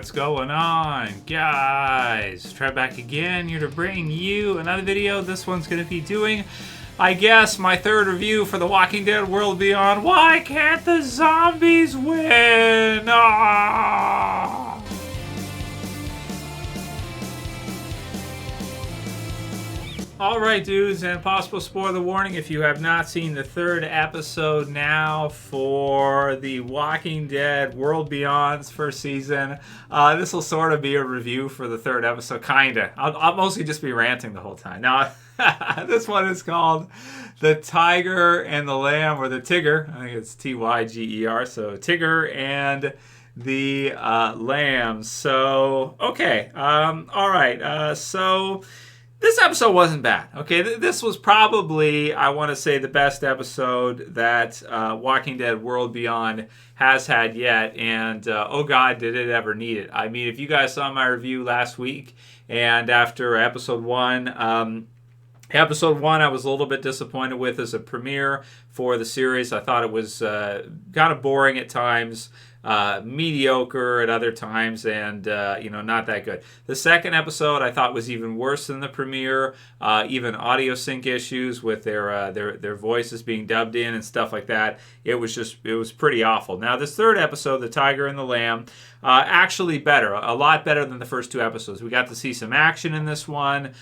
What's going on, guys? Trev back again, here to bring you another video. This one's going to be doing, I guess, my third review for The Walking Dead World Beyond. Why can't the zombies win? Alright, dudes, and possible spoiler warning if you have not seen the third episode now for The Walking Dead World Beyond's first season. This will sort of be a review for the third episode, kinda. I'll mostly just be ranting the whole time. Now, this one is called The Tyger and the Lamb, or the Tigger. I think it's Tyger, so Tigger and the Lamb. So, okay, alright, so this episode wasn't bad. Okay, this was probably, I want to say, the best episode that Walking Dead World Beyond has had yet. And oh God, did it ever need it. I mean, if you guys saw my review last week, and after episode one, I was a little bit disappointed with as a premiere for the series. I thought it was kind of boring at times, mediocre at other times, and not that good. The second episode I thought was even worse than the premiere, even audio sync issues with their voices being dubbed in and stuff like that. It was pretty awful. Now this third episode, The Tyger and the Lamb, actually better, a lot better than the first two episodes. We got to see some action in this one.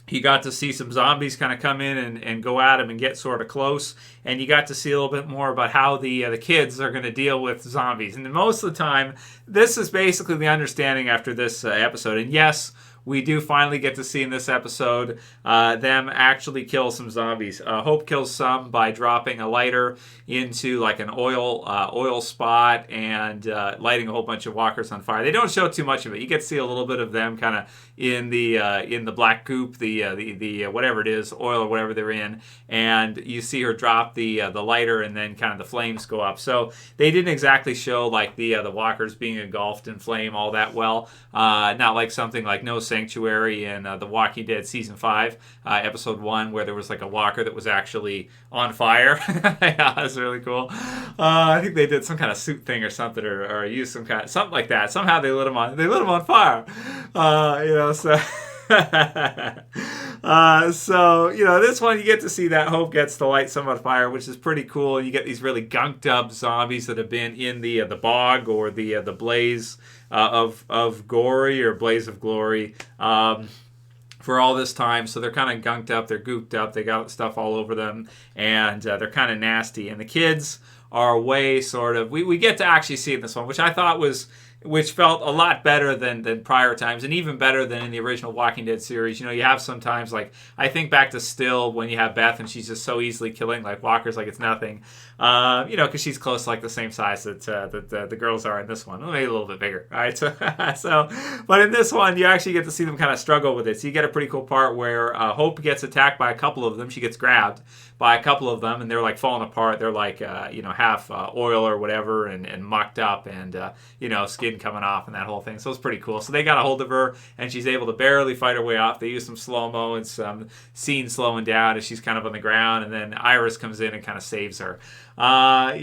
You got to see some zombies kind of come in and go at him and get sort of close. And you got to see a little bit more about how the kids are going to deal with zombies. And most of the time, this is basically the understanding after this episode. And yes, we do finally get to see in this episode them actually kill some zombies. Hope kills some by dropping a lighter into like an oil spot and lighting a whole bunch of walkers on fire. They don't show too much of it. You get to see a little bit of them kind of in the black goop, the whatever it is, oil or whatever they're in, and you see her drop the lighter, and then kind of the flames go up. So they didn't exactly show like the walkers being engulfed in flame all that well. Not like something like No Sanctuary in The Walking Dead Season 5, Episode 1, where there was like a walker that was actually on fire. Yeah, that's really cool. I think they did some kind of suit thing or something, or used something like that. Somehow they lit him on fire. So this one you get to see that Hope gets to light some on fire, which is pretty cool. You get these really gunked up zombies that have been in the bog, or the blaze of gory, or blaze of glory, for all this time. So they're kind of gunked up, they're gooped up, they got stuff all over them, and they're kind of nasty. And the kids are way sort of, we get to actually see in this one, which I thought which felt a lot better than prior times, and even better than in the original Walking Dead series. You have sometimes, like, I think back to Still, when you have Beth, and she's just so easily killing, like, walkers like it's nothing. Because she's close to, like, the same size that the girls are in this one. Maybe a little bit bigger, all right? But in this one, you actually get to see them kind of struggle with it. So you get a pretty cool part where Hope gets attacked by a couple of them. She gets grabbed by a couple of them, and they're, like, falling apart. They're, like, half oil or whatever, and mucked up, and, skin coming off and that whole thing. So it's pretty cool. So they got a hold of her, and she's able to barely fight her way off. They use some slow-mo and some scenes slowing down as she's kind of on the ground, and then Iris comes in and kind of saves her. By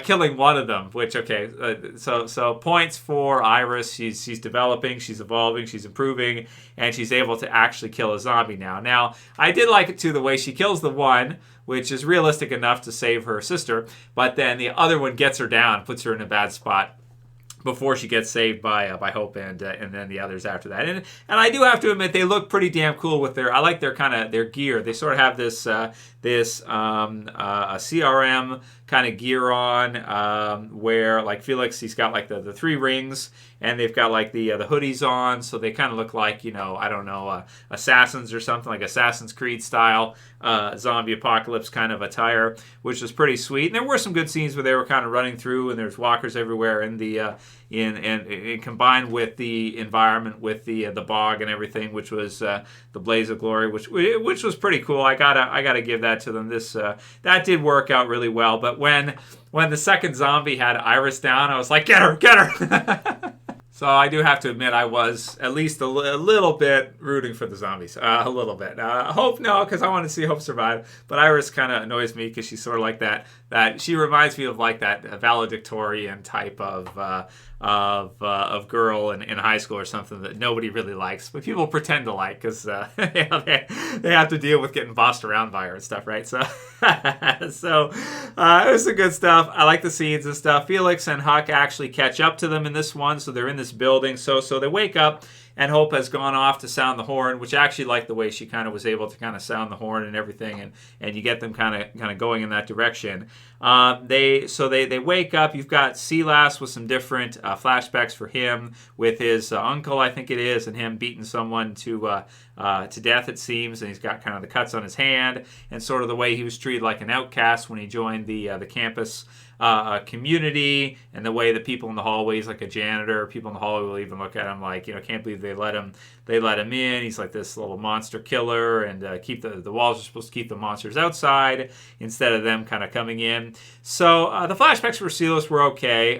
killing one of them, which, okay, so points for Iris. She's developing, she's evolving, she's improving, and she's able to actually kill a zombie now. Now, I did like it, too, the way she kills the one, which is realistic enough to save her sister, but then the other one gets her down, puts her in a bad spot before she gets saved by Hope and then the others after that. And I do have to admit, they look pretty damn cool with I like their gear. They sort of have this CRM kind of gear on, where like Felix, he's got like the 3 rings, and they've got like the hoodies on, so they kind of look like, assassins or something, like Assassin's Creed style zombie apocalypse kind of attire, which was pretty sweet. And there were some good scenes where they were kind of running through, and there's walkers everywhere in the and combined with the environment with the bog and everything, which was the blaze of glory, which was pretty cool. I gotta give that to them. That did work out really well. But when the second zombie had Iris down, I was like, get her. So I do have to admit I was at least a little bit rooting for the zombies. A little bit. Hope, no, because I want to see Hope survive. But Iris kind of annoys me because she's sort of like that. That she reminds me of like that valedictorian type of girl in high school or something that nobody really likes, but people pretend to like because they have to deal with getting bossed around by her and stuff, right? So it was some good stuff. I like the scenes and stuff. Felix and Huck actually catch up to them in this one, so they're in this building. So they wake up. And Hope has gone off to sound the horn, which I actually like the way she kind of was able to kind of sound the horn and everything, and you get them kind of going in that direction. They wake up. You've got Silas with some different flashbacks for him with his uncle, I think it is, and him beating someone to death, it seems, and he's got kind of the cuts on his hand, and sort of the way he was treated like an outcast when he joined the campus community, and the way that people in the hallways, like a janitor, people in the hallway will even look at him like, can't believe they let him in. He's like this little monster killer, and keep the walls are supposed to keep the monsters outside instead of them kind of coming in. So the flashbacks for Silas were okay.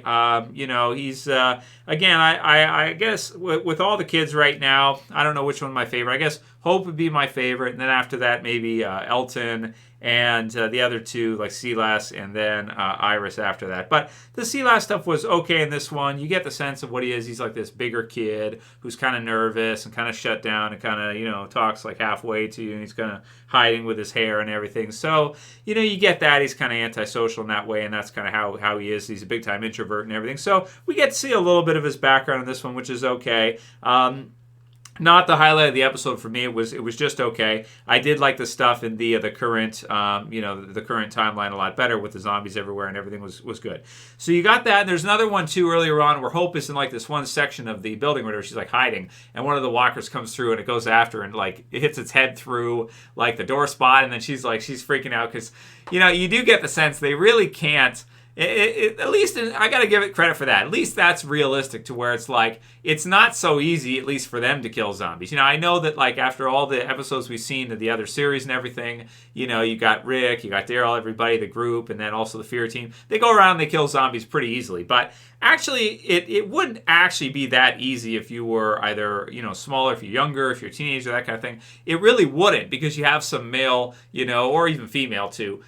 He's again, I guess with all the kids right now, I don't know which one my favorite. I guess Hope would be my favorite, and then after that maybe Elton, and the other two, like Silas, and then Iris after that. But the Silas stuff was okay in this one. You get the sense of what he is. He's like this bigger kid who's kind of nervous and kind of shut down and kind of, talks like halfway to you, and he's kind of hiding with his hair and everything. So, you get that. He's kind of antisocial in that way, and that's kind of how he is. He's a big-time introvert and everything. So we get to see a little bit of his background in this one, which is okay. Not the highlight of the episode for me. It was just okay. I did like the stuff in the current the current timeline a lot better with the zombies everywhere and everything was good. So you got that. And there's another one too earlier on where Hope is in like this one section of the building where she's like hiding, and one of the walkers comes through and it goes after her and like it hits its head through like the door spot, and then she's freaking out because you do get the sense they really can't. At least, I got to give it credit for that. At least that's realistic to where it's like, it's not so easy, at least for them to kill zombies. I know that like after all the episodes we've seen of the other series and everything, you got Rick, you got Daryl, everybody, the group, and then also the Fear Team. They go around and they kill zombies pretty easily. But actually, it wouldn't actually be that easy if you were either, smaller, if you're younger, if you're a teenager, that kind of thing. It really wouldn't, because you have some male, or even female too,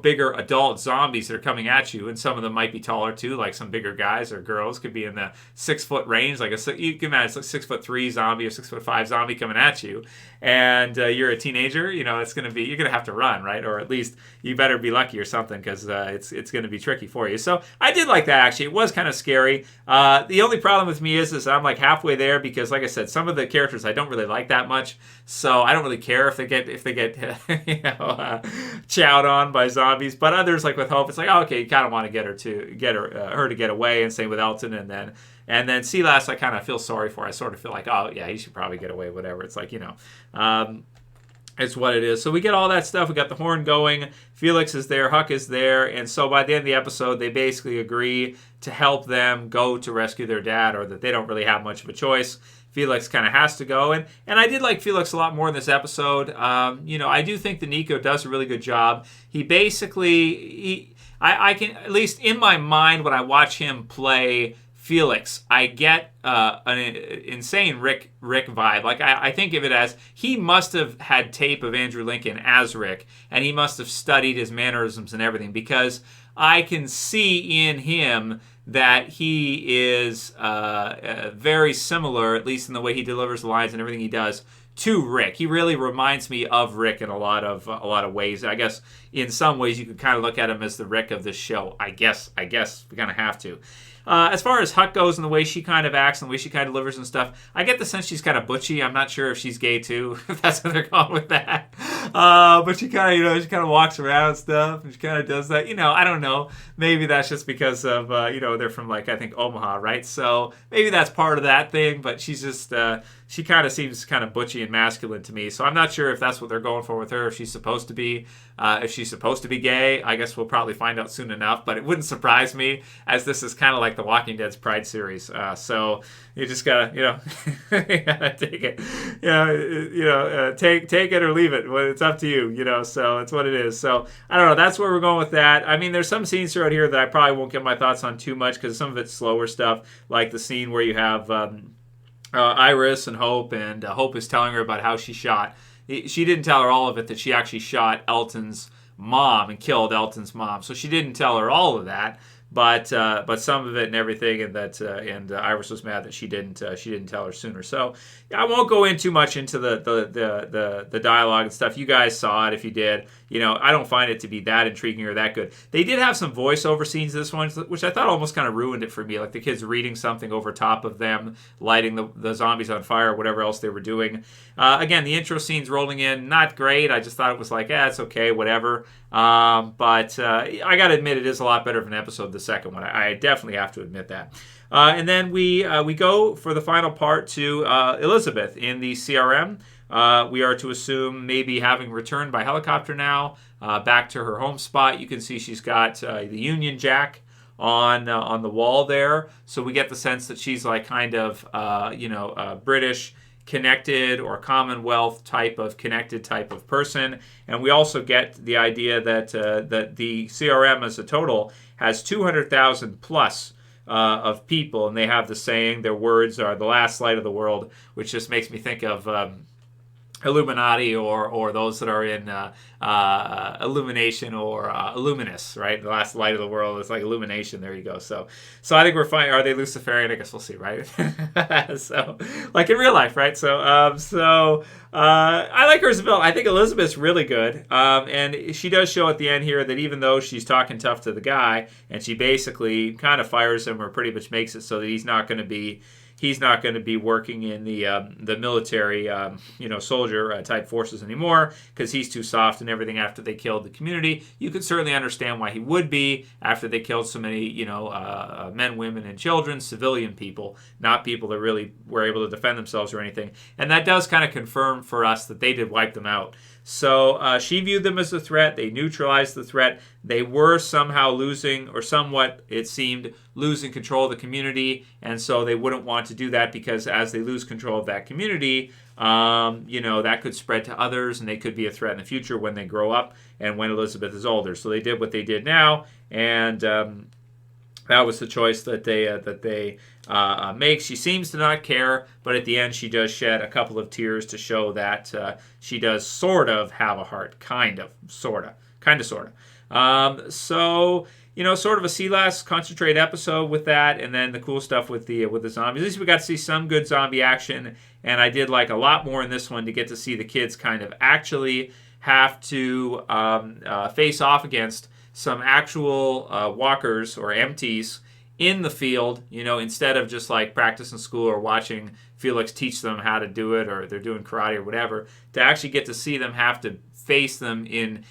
bigger adult zombies that are coming at you, and some of them might be taller too, like some bigger guys or girls could be in the 6 foot range. Like you can imagine it's like 6'3" zombie or 6'5" zombie coming at you, and you're a teenager. It's gonna be, you're gonna have to run, right? Or at least you better be lucky or something, because it's gonna be tricky for you. So I did like that actually. It was kind of scary. The only problem with me is I'm like halfway there, because like I said, some of the characters I don't really like that much, so I don't really care if they get chowed on by zombies. But others, like with Hope, it's like, oh, okay, you kind of want to get her to get away, and same with Elton, and then Silas, I kind of feel sorry for. I sort of feel like, oh yeah, he should probably get away, whatever. It's like, it's what it is. So we get all that stuff. We got the horn going. Felix is there. Huck is there. And so by the end of the episode, they basically agree to help them go to rescue their dad, or that they don't really have much of a choice. Felix kind of has to go. And I did like Felix a lot more in this episode. I do think that Nico does a really good job. He basically, I can, at least in my mind, when I watch him play Felix, I get an insane Rick vibe. Like I think of it as he must have had tape of Andrew Lincoln as Rick, and he must have studied his mannerisms and everything, because I can see in him that he is very similar, at least in the way he delivers the lines and everything he does, to Rick. He really reminds me of Rick in a lot of ways. I guess in some ways you could kind of look at him as the Rick of this show. I guess we kind of have to. As far as Huck goes and the way she kind of acts and the way she kind of delivers and stuff, I get the sense she's kind of butchy. I'm not sure if she's gay too, if that's what they're going with that. But she kind of, she kind of walks around and stuff, and she kind of does that. I don't know. Maybe that's just because of, they're from like, I think Omaha, right? So maybe that's part of that thing, but she's just, she kind of seems kind of butchy and masculine to me. So I'm not sure if that's what they're going for with her, if she's supposed to be gay. I guess we'll probably find out soon enough, but it wouldn't surprise me, as this is kind of like the Walking Dead's Pride series. So you just gotta, take it, take it or leave it. Well, It's up to you, so it's what it is. So I don't know. That's where we're going with that. I mean, there's some scenes throughout here that I probably won't get my thoughts on too much because some of it's slower stuff, like the scene where you have Iris and Hope is telling her about how she shot. She didn't tell her all of it, that she actually shot Elton's mom and killed Elton's mom. So she didn't tell her all of that. But some of it and everything, and Iris was mad that she didn't tell her sooner. So I won't go in too much into the dialogue and stuff. You guys saw it if you did. I don't find it to be that intriguing or that good. They did have some voiceover scenes this one, which I thought almost kind of ruined it for me. Like the kids reading something over top of them, lighting the zombies on fire, or whatever else they were doing. Again, the intro scenes rolling in, not great. I just thought it was like, it's okay, whatever. But I got to admit, it is a lot better of an episode, the second one. I definitely have to admit that. And then we go for the final part to Elizabeth in the CRM. We are to assume maybe having returned by helicopter now back to her home spot. You can see she's got the Union Jack on the wall there. So we get the sense that she's like kind of British connected or Commonwealth type of connected type of person. And we also get the idea that the CRM as a total has 200,000 plus of people, and they have the saying, their words are the last light of the world, which just makes me think of Illuminati or those that are in Illumination or Illuminous, right? The last light of the world is like Illumination. There you go. So I think we're fine. Are they Luciferian? I guess we'll see, right? So like in real life, right? So I like her as a villain. I think Elizabeth's really good, and she does show at the end here that even though she's talking tough to the guy, and she basically kind of fires him or pretty much makes it so that he's not going to be working in the military, soldier type forces anymore because he's too soft and everything after they killed the community. You can certainly understand why he would be after they killed so many, men, women, and children, civilian people, not people that really were able to defend themselves or anything. And that does kind of confirm for us that they did wipe them out. So she viewed them as a threat. They neutralized the threat. They were somehow losing, or somewhat, it seemed, losing control of the community. And so they wouldn't want to do that because as they lose control of that community, that could spread to others and they could be a threat in the future when they grow up and when Elizabeth is older. So they did what they did now, and that was the choice that they make. She seems to not care, but at the end she does shed a couple of tears to show that she does sort of have a heart, kind of, sort of. Sort of a see less, concentrate episode with that, and then the cool stuff with the zombies. At least we got to see some good zombie action, and I did like a lot more in this one to get to see the kids kind of actually have to face off against some actual walkers or MTs in the field, instead of just like practice in school or watching Felix teach them how to do it, or they're doing karate or whatever, to actually get to see them have to face them in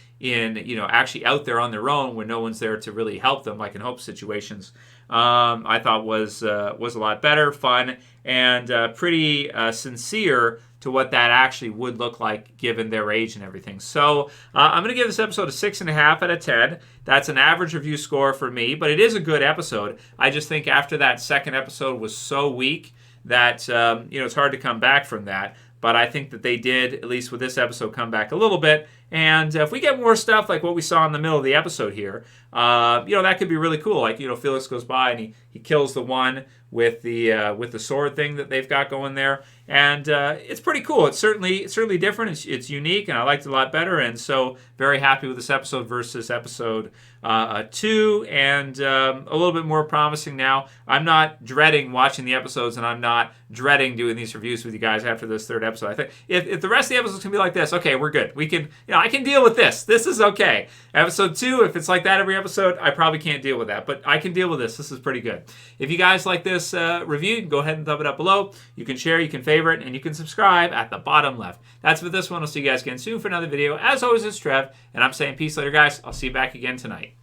actually out there on their own when no one's there to really help them, like in Hope situations. I thought was a lot better, fun, and pretty sincere to what that actually would look like given their age and everything. So I'm going to give this episode a 6.5 out of 10. That's an average review score for me, but it is a good episode. I just think after that second episode was so weak that it's hard to come back from that. But I think that they did, at least with this episode, come back a little bit. And if we get more stuff like what we saw in the middle of the episode here, that could be really cool. Like, Felix goes by and he kills the one with the sword thing that they've got going there. And it's pretty cool. It's certainly different. It's unique, and I liked it a lot better. And so very happy with this episode versus episode 2, and a little bit more promising now. I'm not dreading watching the episodes, and I'm not dreading doing these reviews with you guys after this third episode. I think if the rest of the episodes can be like this, okay, we're good. We can, I can deal with this. This is okay. Episode 2, if it's like that every episode, I probably can't deal with that, but I can deal with this. This is pretty good. If you guys like this review, you can go ahead and thumb it up below. You can share, you can favorite, and you can subscribe at the bottom left. That's for this one. I'll see you guys again soon for another video. As always, it's Trev, and I'm saying peace later, guys. I'll see you back again tonight.